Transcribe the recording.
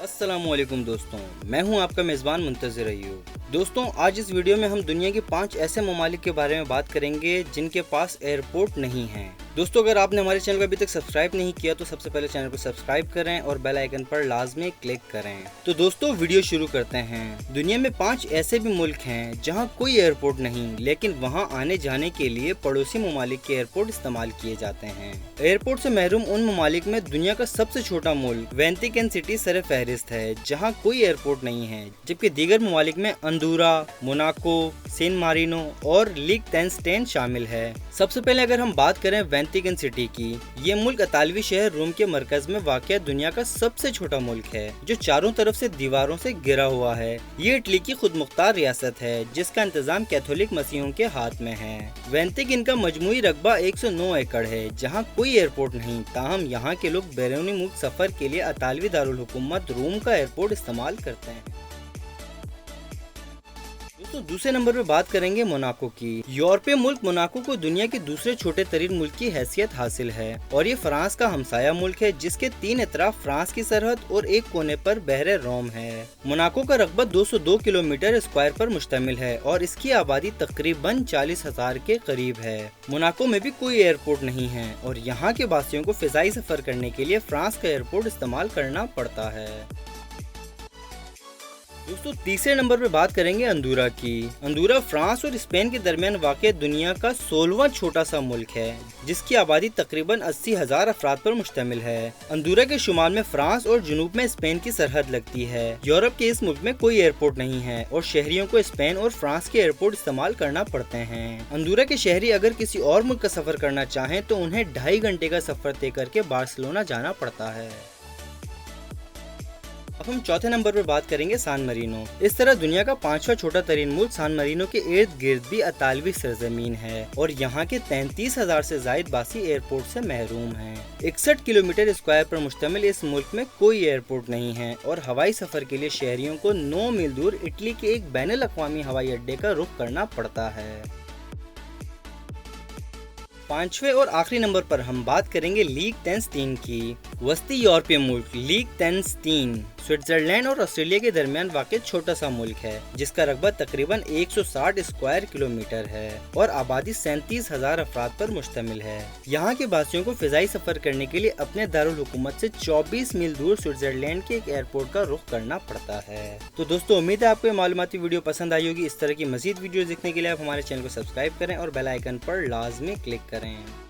अस्सलामुअलैकुम दोस्तों, मैं हूं आपका मेज़बान मुंतज़िर अय्यूब। दोस्तों, आज इस वीडियो में हम दुनिया के 5 ऐसे ममालिक के बारे में बात करेंगे जिनके पास एयरपोर्ट नहीं है। दोस्तों, अगर आपने हमारे चैनल को अभी तक सब्सक्राइब नहीं किया तो सबसे पहले चैनल को सब्सक्राइब करें और बेल आइकन पर लाजमी क्लिक करें। तो दोस्तों, वीडियो शुरू करते हैं। दुनिया में 5 ऐसे भी मुल्क हैं जहां कोई एयरपोर्ट नहीं, लेकिन वहां आने जाने के लिए पड़ोसी ममालिक के एयरपोर्ट इस्तेमाल किए जाते हैं। एयरपोर्ट से महरूम उन ममालिक में दुनिया का सबसे छोटा मुल्क वेटिकन सिटी सरफहरिस्त है, जहाँ कोई एयरपोर्ट नहीं है, जबकि दीगर ममालिक में अंदूरा, मोनाको, सैन मारिनो और लिechtenstein शामिल है। सबसे पहले अगर हम बात करें वेटिकन सिटी की, ये मुल्क इतालवी शहर रोम के मरकज में वाक़या दुनिया का सबसे छोटा मुल्क है, जो चारों तरफ से दीवारों से घिरा हुआ है। ये इटली की खुद मुख्तार रियासत है, जिसका इंतजाम कैथोलिक मसीहों के हाथ में है। वेटिकन का मजमूई रकबा 109 एकड़ है, जहाँ कोई एयरपोर्ट नहीं, ताहम यहाँ के लोग बैरूनी मुल्क सफर के लिए इतालवी दारुल हुकूमत रोम का एयरपोर्ट इस्तेमाल करते हैं। तो दूसरे नंबर पे बात करेंगे मोनाको की। यूरोपीय मुल्क मोनाको को दुनिया के दूसरे छोटे तरीन मुल्क की हैसियत हासिल है और ये फ्रांस का हमसाया मुल्क है, जिसके 3 अतराफ फ्रांस की सरहद और एक कोने पर बहरे रोम है। मोनाको का रकबा 202 किलोमीटर स्क्वायर पर मुश्तमिल है और इसकी आबादी तकरीबन 40,000 के करीब है। मोनाको में भी कोई एयरपोर्ट नहीं है और यहाँ के वासियों को फिजाई सफर करने के लिए फ्रांस का एयरपोर्ट इस्तेमाल करना पड़ता है। दोस्तों, तीसरे नंबर पे बात करेंगे अंदूरा की। अंदूरा फ्रांस और स्पेन के दरमियान वाक़ दुनिया का 16वां छोटा सा मुल्क है, जिसकी आबादी तकरीबन 80,000 अफराद पर मुश्तमिल है। अंदूरा के शुमाल में फ्रांस और जुनूब में स्पेन की सरहद लगती है। यूरोप के इस मुल्क में कोई एयरपोर्ट नहीं है और शहरियों को स्पेन और फ्रांस के एयरपोर्ट इस्तेमाल करना पड़ते हैं। अंदूरा के शहरी अगर किसी और मुल्क का सफर करना चाहें तो उन्हें 2.5 घंटे का सफर तय करके बार्सिलोना जाना पड़ता है। अब हम चौथे नंबर पर बात करेंगे सान मरीनो। इस तरह दुनिया का 5वां छोटा तरीन मुल्क सान मरीनो के इर्द गिर्द भी इतालवी सरजमीन है और यहाँ के 33,000 से जायद बासी एयरपोर्ट से महरूम हैं। 61 किलोमीटर स्क्वायर पर मुश्तमिल इस मुल्क में कोई एयरपोर्ट नहीं है और हवाई सफर के लिए शहरियों को 9 मील दूर इटली के एक बैनुल अक़वामी हवाई अड्डे का रुख करना पड़ता है। 5वें और आखिरी नंबर पर हम बात करेंगे लिechtenstein की। वस्ती यूरोपीय मुल्क लिechtenstein स्विट्जरलैंड और ऑस्ट्रेलिया के दरमियान वाक़ छोटा सा मुल्क है, जिसका रकबा तकरीबन 160 स्क्वायर किलोमीटर है और आबादी 37,000 अफराद पर मुश्तमिल है। यहाँ के वासियों को फिजाई सफर करने के लिए अपने दारुल हुकूमत से 24 मील दूर स्विट्जरलैंड के एक एयरपोर्ट का रुख करना पड़ता है। तो दोस्तों, उम्मीद है आपको ये मालूमाती वीडियो पसंद आई होगी। इस तरह की मजीद वीडियो देखने के लिए आप हमारे चैनल को सब्सक्राइब करें और बेल आइकन पर लाजमी क्लिक करें।